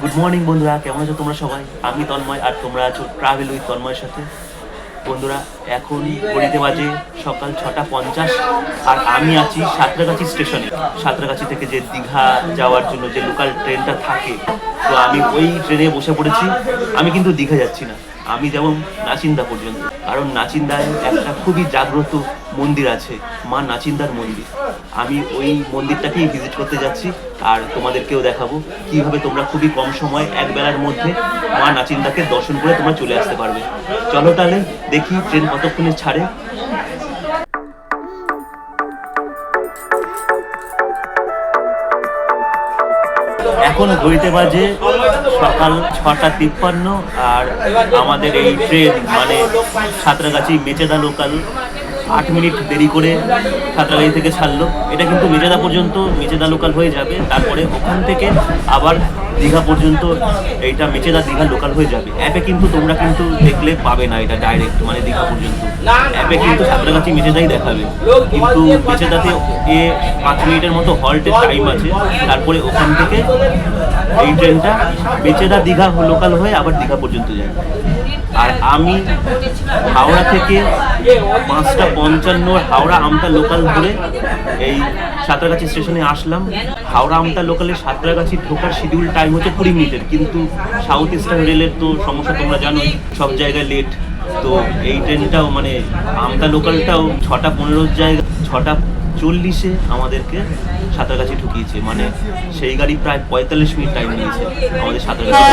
Good morning বন্ধুরা, কেমন আছো তোমরা সবাই? আমি তন্ময় আর তোমরা আছো ট্রাভেল উইথ তন্ময়ের সাথে। বন্ধুরা, এখন ঘড়িতে বাজে সকাল 6:50 আর আমি আছি সাঁতরাগাছি স্টেশনে। সাঁতরাগাছি থেকে যে দীঘা যাওয়ার জন্য যে লোকাল ট্রেনটা থাকে, তো আমি ওই ট্রেনে বসে পড়েছি। আমি কিন্তু দীঘা যাচ্ছি না, আমি যেমন নাচিন্দা পর্যন্ত। কারণ নাচিন্দায় একটা খুবই জাগ্রত মন্দির আছে, মা নাচিন্দার মন্দির। আমি ওই মন্দিরটাকেই ভিজিট করতে যাচ্ছি আর তোমাদেরকেও দেখাবো কিভাবে তোমরা খুবই কম সময় এক বেলার মধ্যে মা নাচিন্দাকে দর্শন করে তোমরা চলে আসতে পারবে। চলো তাহলে দেখি ট্রেন কতক্ষণে ছাড়ে। এখন ঘড়িতে বাজে সকাল 6:53 আর আমাদের এই ট্রেন মানে সাঁতরাগাছি মেচেদা লোকাল 8 মিনিট দেরি করে সাঁতরাগাছি থেকে ছাড়লো। এটা কিন্তু মেচেদা পর্যন্ত মেচেদা লোকাল হয়ে যাবে, তারপরে ওখান থেকে আবার দীঘা পর্যন্ত এইটা মেচেদা দীঘা লোকাল হয়ে যাবে। অ্যাপে কিন্তু তোমরা কিন্তু দেখলে পাবে না এটা ডাইরেক্ট মানে দীঘা পর্যন্ত। অ্যাপে কিন্তু সাঁতরাগাছি মেচেদাই দেখাবে, কিন্তু মেচেদাতে 5 মিনিটের মতো হল্টের টাইম আছে। তারপরে ওখান থেকে এই ট্রেনটা মেচেদা দীঘা লোকাল হয়ে আবার দীঘা পর্যন্ত যায়। আর আমি হাওড়া থেকে 5:55 হাওড়া আমতা লোকাল ধরে এই সাঁতরাগাছি স্টেশনে আসলাম। হাওড়া আমতা লোকালে সাঁতরাগাছি ঢোকার শিডিউল টাইম হচ্ছে 20 মিনিটের, কিন্তু সাউথ ইস্টার্ন রেলের তো সমস্যা তোমরা জানোই, সব জায়গায় লেট। তো এই ট্রেনটাও মানে আমতা লোকালটাও 6:15 জায়গা 6:40 আমাদেরকে সাঁতরাগাছি ঢুকিয়েছে, মানে সেই গাড়ি প্রায় 45 মিনিট টাইম নিয়েছে আমাদের সাঁতরাগাছি।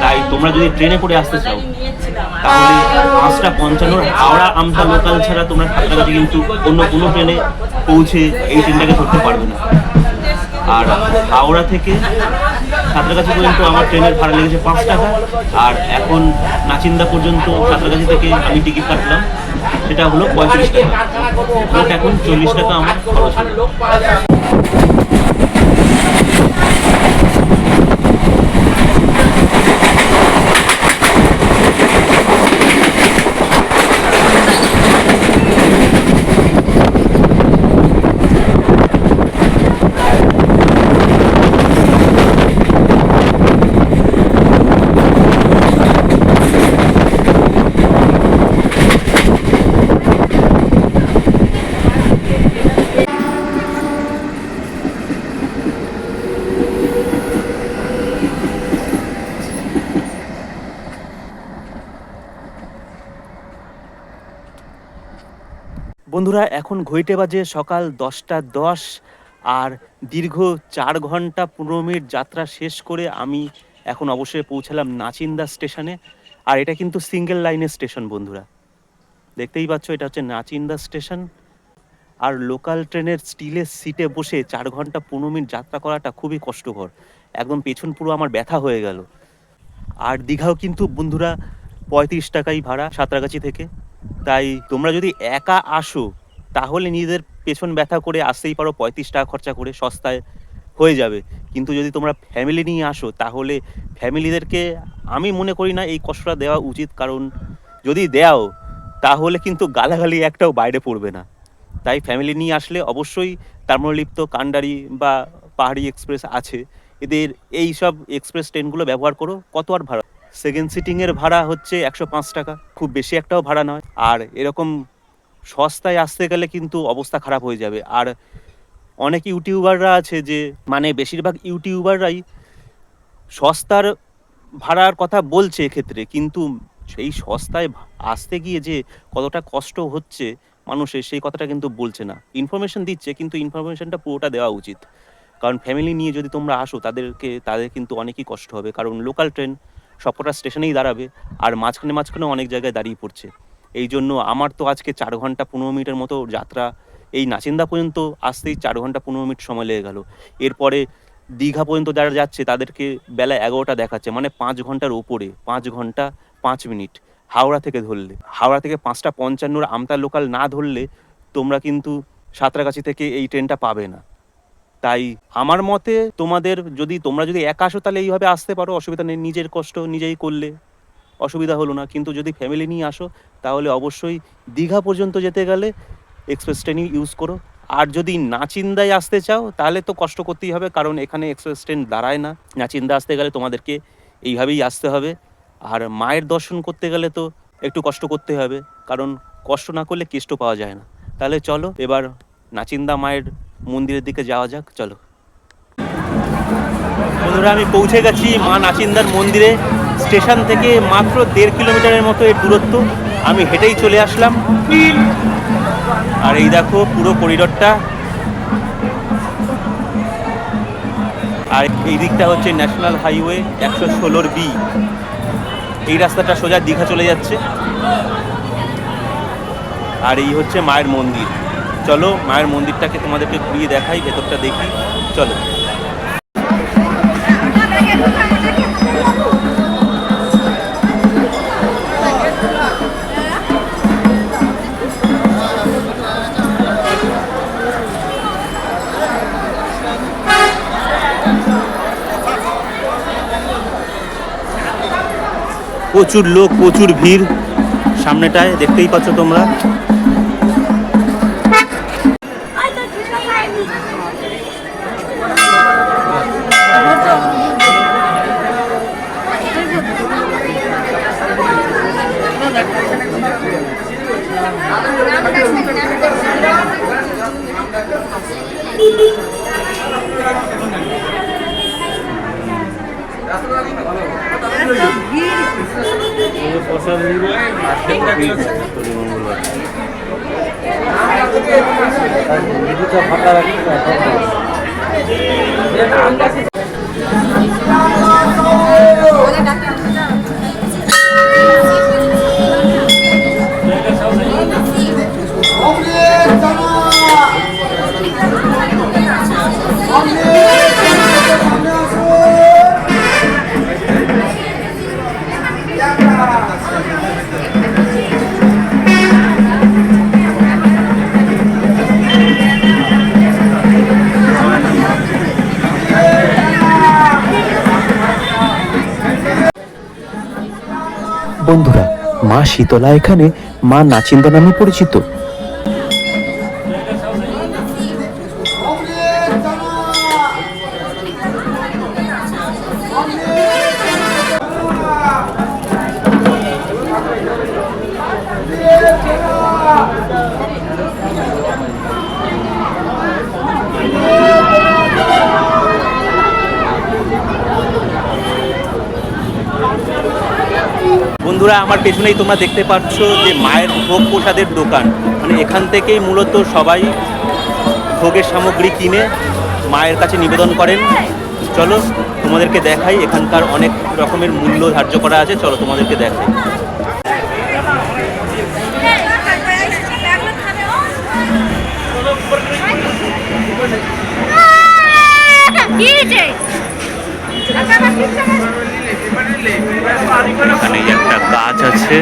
তাই তোমরা যদি ট্রেনে করে আসতে চাও তাহলে 5:55 হাওড়া আমতা লোকাল ছাড়া তোমরা সাঁতরাগাছি কিন্তু অন্য কোনো ট্রেনে পৌঁছে এই ট্রেনটাকে ধরতে পারবে না। আর হাওড়া থেকে সাঁতরাগাছি পর্যন্ত আমার ট্রেনের ভাড়া লেগেছে 5 টাকা। আর এখন নাচিন্দা পর্যন্ত সাঁতরাগাছি থেকে আমি টিকিট কাটলাম, সেটা হলো 35 টাকা। মোট এখন 40 টাকা আমার খরচ হলো। বন্ধুরা, এখন ঘড়িতে বাজে সকাল 10:10 আর দীর্ঘ 4 ঘন্টা 15 মিনিট যাত্রা শেষ করে আমি এখন অবশ্যই পৌঁছালাম নাচিন্দা স্টেশনে। আর এটা কিন্তু সিঙ্গেল লাইনের স্টেশন বন্ধুরা, দেখতেই পাচ্ছ এটা হচ্ছে নাচিন্দা স্টেশন। আর লোকাল ট্রেনের স্টিলের সিটে বসে 4 ঘন্টা 15 মিনিট যাত্রা করাটা খুবই কষ্টকর, একদম পেছন পুরো আমার ব্যথা হয়ে গেল। আর দীঘাও কিন্তু বন্ধুরা 35 টাকাই ভাড়া সাঁতরাগাছি থেকে। তাই তোমরা যদি একা আসো তাহলে নিজেদের পেছন ব্যথা করে আসতেই পারো, 35 টাকা খরচা করে সস্তায় হয়ে যাবে। কিন্তু যদি তোমরা ফ্যামিলি নিয়ে আসো তাহলে ফ্যামিলিদেরকে আমি মনে করি না এই কষ্টটা দেওয়া উচিত, কারণ যদি দেও তাহলে কিন্তু গালাগালি একটাও বাইরে পড়বে না। তাই ফ্যামিলি নিয়ে আসলে অবশ্যই তাম্রলিপ্ত, কান্ডারি বা পাহাড়ি এক্সপ্রেস আছে, এদের এই সব এক্সপ্রেস ট্রেনগুলো ব্যবহার করো। কত আর ভাড়া? সেকেন্ড সিটিংয়ের ভাড়া হচ্ছে 105 টাকা, খুব বেশি একটাও ভাড়া নয়। আর এরকম সস্তায় আসতে গেলে কিন্তু অবস্থা খারাপ হয়ে যাবে। আর অনেক ইউটিউবাররা আছে যে মানে বেশিরভাগ ইউটিউবাররাই সস্তার ভাড়ার কথা বলছে এক্ষেত্রে, কিন্তু সেই সস্তায় আসতে গিয়ে যে কতটা কষ্ট হচ্ছে মানুষের সেই কথাটা কিন্তু বলছে না। ইনফরমেশন দিচ্ছে, কিন্তু ইনফরমেশনটা পুরোটা দেওয়া উচিত। কারণ ফ্যামিলি নিয়ে যদি তোমরা আসো তাদের কিন্তু অনেকই কষ্ট হবে, কারণ লোকাল ট্রেন সবকটা স্টেশনেই দাঁড়াবে আর মাঝখানে অনেক জায়গায় দাঁড়িয়ে পড়ছে। এই জন্য আমার তো আজকে 4 ঘন্টা 15 মিনিটের মতো যাত্রা, এই নাচিন্দা পর্যন্ত আসতেই 4 ঘন্টা 15 মিনিট সময় লেগে গেল। এরপরে দীঘা পর্যন্ত যারা যাচ্ছে তাদেরকে বেলা 11টা দেখাচ্ছে, মানে 5 ঘন্টার ওপরে, 5 ঘন্টা 5 মিনিট হাওড়া থেকে ধরলে। হাওড়া থেকে 5:55 আমতা লোকাল না ধরলে তোমরা কিন্তু সাঁতরাগাছি থেকে এই ট্রেনটা পাবে না। তাই আমার মতে তোমরা যদি একা আসো তাহলে এইভাবে আসতে পারো, অসুবিধা নেই, নিজের কষ্ট নিজেই করলে অসুবিধা হলো না। কিন্তু যদি ফ্যামিলি নিয়ে আসো তাহলে অবশ্যই দীঘা পর্যন্ত যেতে গেলে এক্সপ্রেস ট্রেনই ইউজ করো। আর যদি নাচিন্দায় আসতে চাও তাহলে তো কষ্ট করতেই হবে, কারণ এখানে এক্সপ্রেস ট্রেন দাঁড়ায় না। নাচিন্দা আসতে গেলে তোমাদেরকে এইভাবেই আসতে হবে। আর মায়ের দর্শন করতে গেলে তো একটু কষ্ট করতে হবে, কারণ কষ্ট না করলে কেষ্ট পাওয়া যায় না। তাহলে চলো এবার নাচিন্দা মায়ের মন্দিরের দিকে যাওয়া যাক, চলো। বন্ধুরা, আমি পৌঁছে গেছি মা নাচিন্দার মন্দিরে। স্টেশন থেকে মাত্র 1.5 কিলোমিটারের মতো এর দূরত্ব। আমি হেঁটেই চলে আসলাম। আর এই দেখো পুরো করিডোরটা। আর এই দিকটা হচ্ছে ন্যাশনাল হাইওয়ে 116 বি। এই রাস্তাটা সোজা দীঘা চলে যাচ্ছে। আর এই হচ্ছে মায়ের মন্দির। চলো মায়ের মন্দিরটাকে তোমাদেরকে ঘুরিয়ে দেখাই, ভেতরটা দেখি, চলো। প্রচুর লোক, প্রচুর ভিড় সামনেটায়, দেখতেই পাচ্ছ তোমরা। বন্ধুরা, মা শীতলা এখানে মা নাচিন্দা নামে পরিচিত। বন্ধুরা, আমার পেছনেই তোমরা দেখতে পাচ্ছ যে মায়ের ভোগ প্রসাদের দোকান। মানে এখান থেকেই মূলত সবাই ভোগের সামগ্রী কিনে মায়ের কাছে নিবেদন করেন। চলো তোমাদেরকে দেখাই, এখানকার অনেক রকমের মূল্য ধার্য করা আছে, চলো তোমাদেরকে দেখাই। এখানে একটা গাছ আছে,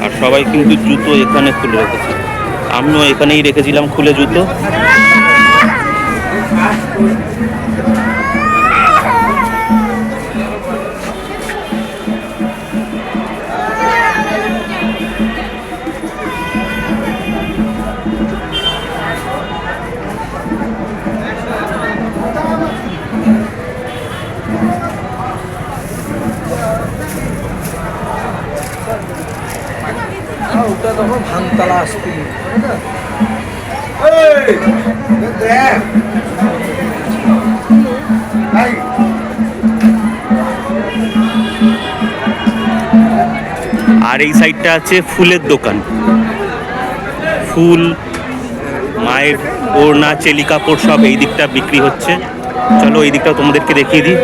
আর সবাই কিন্তু জুতো এখানে খুলে রেখেছে। আমিও এখানেই রেখেছিলাম খুলে জুতো। ওটা তখন ভাঙতলা আসতে আর এই সাইডটা আছে ফুলের দোকান। ফুল, মায়ের ওড়না, চেলি কাপড় সব এই দিকটা বিক্রি হচ্ছে। চলো এই দিকটাও তোমাদেরকে দেখিয়ে দিই।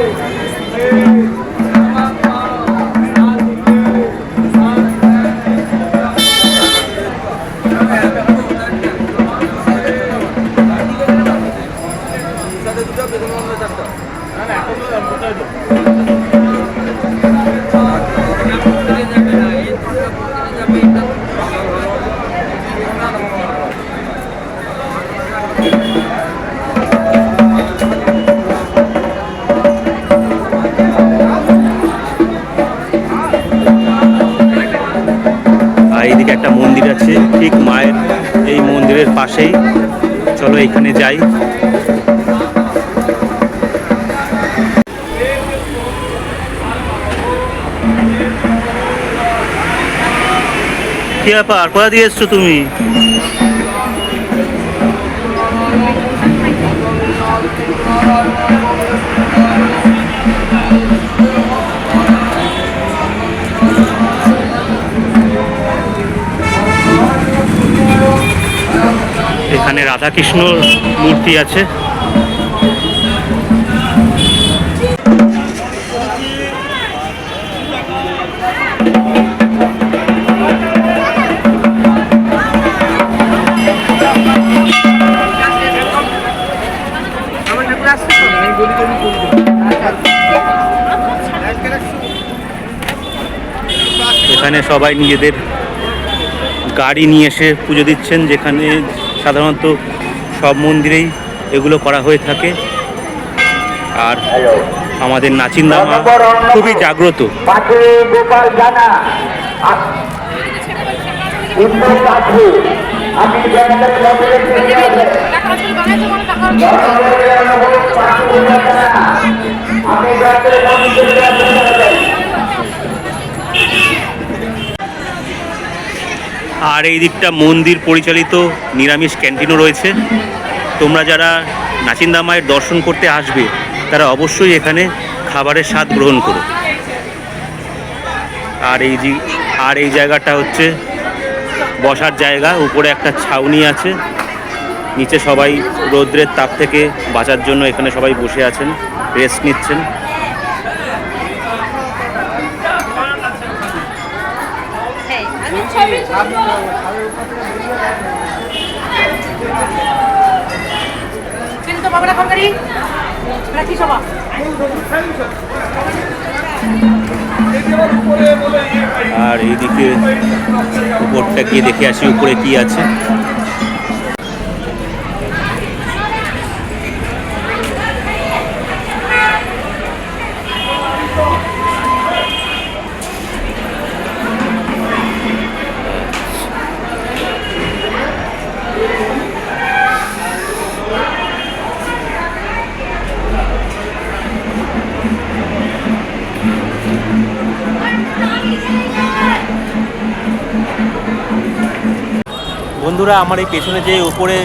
এইদিকে একটা মন্দির আছে, ঠিক মায়ের এই মন্দিরের পাশেই। চলো এখানে যাই। কি ব্যাপার, কোথা দিয়ে এসছো তুমি? এখানে রাধাকৃষ্ণ মূর্তি আছে। এখানে সবাই নিজেদের গাড়ি নিয়ে এসে পুজো দিচ্ছেন, যেখানে সাধারণত সব মন্দিরেই এগুলো করা হয়ে থাকে। আর আমাদের নাচিন্দা মা খুবই জাগ্রত। আর এই দিকটা মন্দির পরিচালিত নিরামিষ ক্যান্টিনও রয়েছে। তোমরা যারা নাচিন্দা মায়ের দর্শন করতে আসবে তারা অবশ্যই এখানে খাবারের স্বাদ গ্রহণ করো। আর এই জায়গাটা হচ্ছে বসার জায়গা। উপরে একটা ছাউনি আছে, নিচে সবাই রৌদ্রের তাপ থেকে বাঁচার জন্য এখানে সবাই বসে আছেন, রেস্ট নিচ্ছেন। আর এইদিকে উপরটা গিয়ে দেখে আসি উপরে কি আছে। বন্ধুরা, আমার এই পেছনে যে উপরে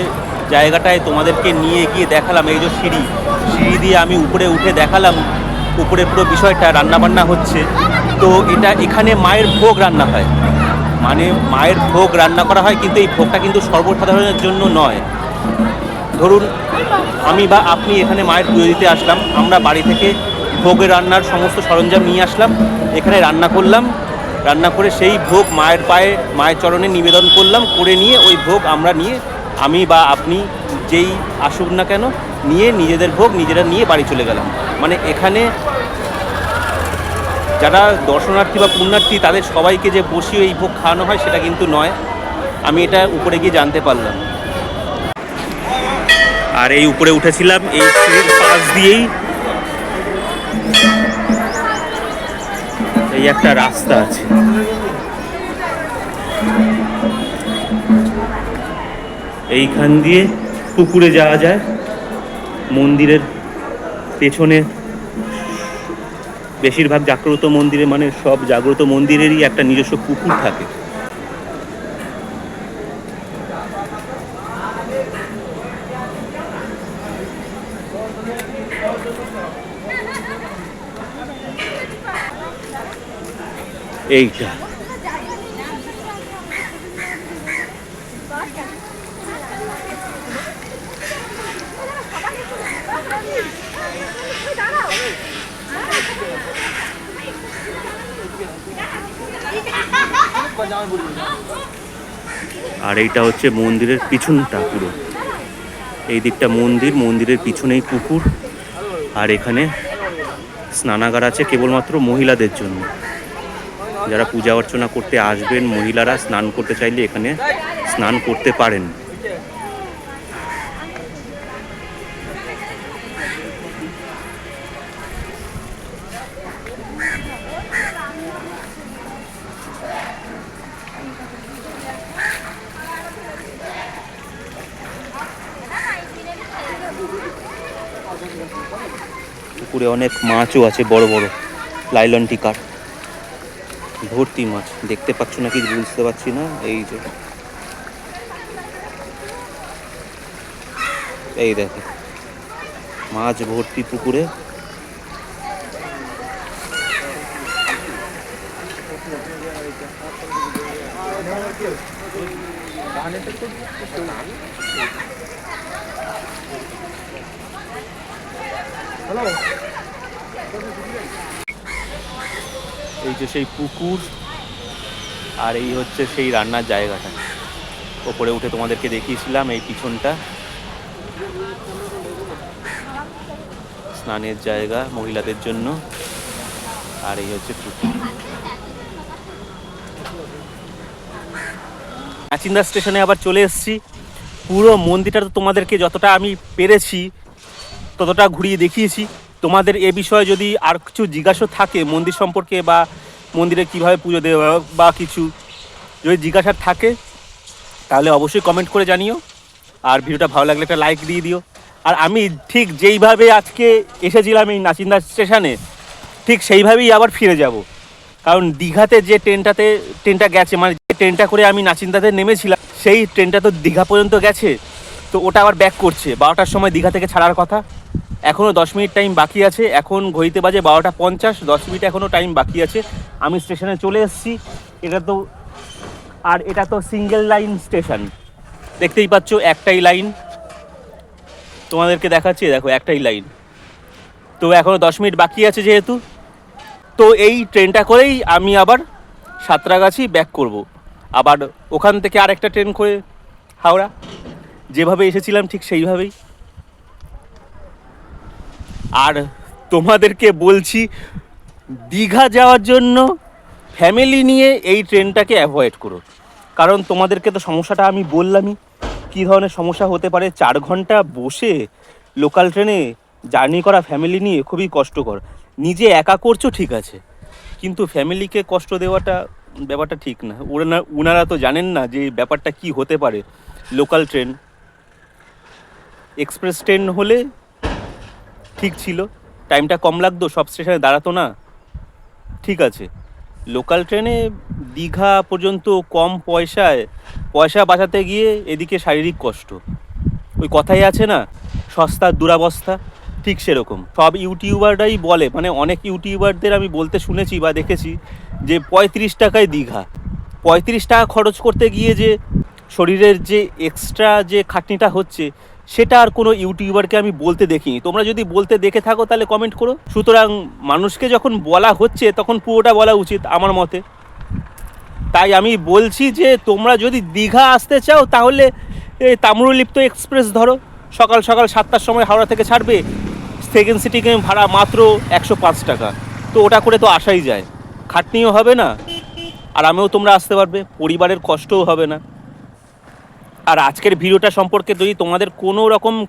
জায়গাটায় তোমাদেরকে নিয়ে গিয়ে দেখালাম, এই যে সিঁড়ি দিয়ে আমি উপরে উঠে দেখালাম উপরে পুরো বিষয়টা, রান্নাবান্না হচ্ছে। তো এখানে মায়ের ভোগ রান্না হয়, মানে মায়ের ভোগ রান্না করা হয়, কিন্তু এই ভোগটা কিন্তু সর্বসাধারণের জন্য নয়। ধরুন আমি বা আপনি এখানে মায়ের পুজো দিতে আসলাম, আমরা বাড়ি থেকে ভোগের রান্নার সমস্ত সরঞ্জাম নিয়ে আসলাম, এখানে রান্না করলাম, রান্না করে সেই ভোগ মায়ের পায়ে মায়ের চরণে নিবেদন করলাম, করে নিয়ে ওই ভোগ আমরা নিয়ে, আমি বা আপনি যেই আসুক না কেন, নিয়ে নিজেদের ভোগ নিজেরা নিয়ে বাড়ি চলে গেলাম। মানে এখানে যারা দর্শনার্থী বা পুণ্যার্থী তাদের সবাইকে যে বসিয়ে এই ভোগ খাওয়ানো হয় সেটা কিন্তু নয়। আমি এটা উপরে গিয়ে জানতে পারলাম। আর এই উপরে উঠেছিলাম, এই সিঁড়ির পাশ দিয়েই এই একটা রাস্তা আছে। এইখান দিয়ে পুকুরে যাওয়া যায়। মন্দিরের পেছনে বেশিরভাগ জাগ্রত মন্দিরে, মানে সব জাগ্রত মন্দিরেরই একটা নিজস্ব পুকুর থাকে। এইটা আর এইটা হচ্ছে মন্দিরের পিছনটা পুরো। এই দিকটা মন্দির, মন্দিরের পিছনেই পুকুর। আর এখানে স্নানাগার আছে কেবলমাত্র মহিলাদের জন্য। যারা পূজা অর্চনা করতে আসবেন, মহিলারা স্নান করতে চাইলে এখানে স্নান করতে পারেন। পুকুরে অনেক মাছও আছে, বড় বড় লাইলন টিকার ভর্তি মাছ। দেখতে পাচ্ছ নাকি বুঝতে পারছি না। এই যে এই দেখো মাছ ভর্তি পুকুরে। এই যে সেই পুকুর, আর এই হচ্ছে সেই রান্নার জায়গাটা। ওপরে উঠে তোমাদেরকে দেখিয়েছিলাম এই পিছনটা স্নানের জায়গা মহিলাদের জন্য, আর এই হচ্ছে পুকুর। নাচিন্দা স্টেশনে আবার চলে এসেছি। পুরো মন্দিরটা তো তোমাদেরকে যতটা আমি পেরেছি ততটা ঘুরিয়ে দেখিয়েছি। তোমাদের এ বিষয়ে যদি আর কিছু জিজ্ঞাসা থাকে মন্দির সম্পর্কে, বা মন্দিরে কিভাবে পুজো দেওয়া বা কিছু যদি জিজ্ঞাসা থাকে তাহলে অবশ্যই কমেন্ট করে জানিও। আর ভিডিওটা ভালো লাগলে একটা লাইক দিয়ে দিও। আর আমি ঠিক যেইভাবে আজকে এসেছিলাম এই নাচিন্দা স্টেশনে, ঠিক সেইভাবেই আবার ফিরে যাব। কারণ দীঘাতে যে ট্রেনটা গেছে, মানে যে ট্রেনটা করে আমি নাচিন্দাতে নেমেছিলাম, সেই ট্রেনটা তো দীঘা পর্যন্ত গেছে। তো ওটা আবার ব্যাক করছে। 12টার সময় দীঘা থেকে ছাড়ার কথা। এখনও 10 মিনিট টাইম বাকি আছে। এখন ঘড়িতে বাজে 12টা 50, 10 মিনিট এখনও টাইম বাকি আছে। আমি স্টেশনে চলে এসেছি। এটা তো সিঙ্গেল লাইন স্টেশন, দেখতেই পাচ্ছ একটাই লাইন। তোমাদেরকে দেখাচ্ছি, দেখো একটাই লাইন। তো এখনও 10 মিনিট বাকি আছে যেহেতু, তো এই ট্রেনটা করেই আমি আবার সাঁতরাগাছি ব্যাক করব। আবার ওখান থেকে আরেকটা ট্রেন করে হাওড়া। যেভাবে এসেছিলাম ঠিক সেইভাবেই। আর তোমাদেরকে বলছি, দীঘা যাওয়ার জন্য ফ্যামিলি নিয়ে এই ট্রেনটাকে অ্যাভয়েড করো। কারণ তোমাদেরকে তো সমস্যাটা আমি বললামই, কী ধরনের সমস্যা হতে পারে। 4 ঘন্টা বসে লোকাল ট্রেনে জার্নি করা ফ্যামিলি নিয়ে খুবই কষ্টকর। নিজে একা করছো ঠিক আছে, কিন্তু ফ্যামিলিকে কষ্ট দেওয়াটা ব্যাপারটা ঠিক না। ওনারা তো জানেন না যে ব্যাপারটা কি হতে পারে। লোকাল ট্রেন, এক্সপ্রেস ট্রেন হলে ঠিক ছিল, টাইমটা কম লাগতো, সব স্টেশনে দাঁড়াতো না, ঠিক আছে। লোকাল ট্রেনে দীঘা পর্যন্ত কম পয়সা বাঁচাতে গিয়ে এদিকে শারীরিক কষ্ট। ওই কথাই আছে না, সস্তার দুরাবস্থা, ঠিক সেরকম। সব ইউটিউবাররাই বলে, মানে অনেক ইউটিউবারদের আমি বলতে শুনেছি বা দেখেছি যে 35 টাকায় দীঘা। 35 টাকা খরচ করতে গিয়ে যে শরীরের যে এক্সট্রা যে খাটনিটা হচ্ছে, সেটা আর কোনো ইউটিউবারকে আমি বলতে দেখিনি। তোমরা যদি বলতে দেখে থাকো তাহলে কমেন্ট করো। সুতরাং মানুষকে যখন বলা হচ্ছে তখন পুরোটা বলা উচিত আমার মতে। তাই আমি বলছি যে তোমরা যদি দীঘা আসতে চাও তাহলে তাম্রলিপ্ত এক্সপ্রেস ধরো। সকাল 7টার সময় হাওড়া থেকে ছাড়বে, সেকেন্ড সিটিং ভাড়া মাত্র 105 টাকা। তো ওটা করে তো আসাই যায়, খাটনিও হবে না, আরামেও তোমরা আসতে পারবে, পরিবারের কষ্টও হবে না। আর আজকের ভিডিওটা সম্পর্কে যদি তোমাদের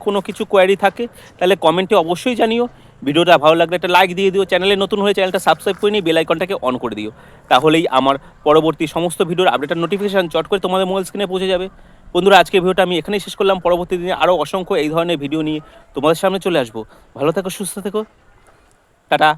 কোনো কিছু কোয়ারি থাকে তাহলে কমেন্টে অবশ্যই জানিও। ভিডিওটা ভালো লাগলে একটা লাইক দিয়ে দিও। চ্যানেলে নতুন হয়ে চ্যানেলটা সাবস্ক্রাইব করে নিয়ে বেল আইকনটাকে অন করে দিও। তাহলেই আমার পরবর্তী সমস্ত ভিডিওর আপডেটের নোটিফিকেশান চট করে তোমাদের মোবাইল স্ক্রিনে পৌঁছে যাবে। বন্ধুরা, আজকের ভিডিওটা আমি এখানেই শেষ করলাম। পরবর্তী দিনে আরও অসংখ্য এই ধরনের ভিডিও নিয়ে তোমাদের সামনে চলে আসবো। ভালো থেকো, সুস্থ থেকো, টাটা।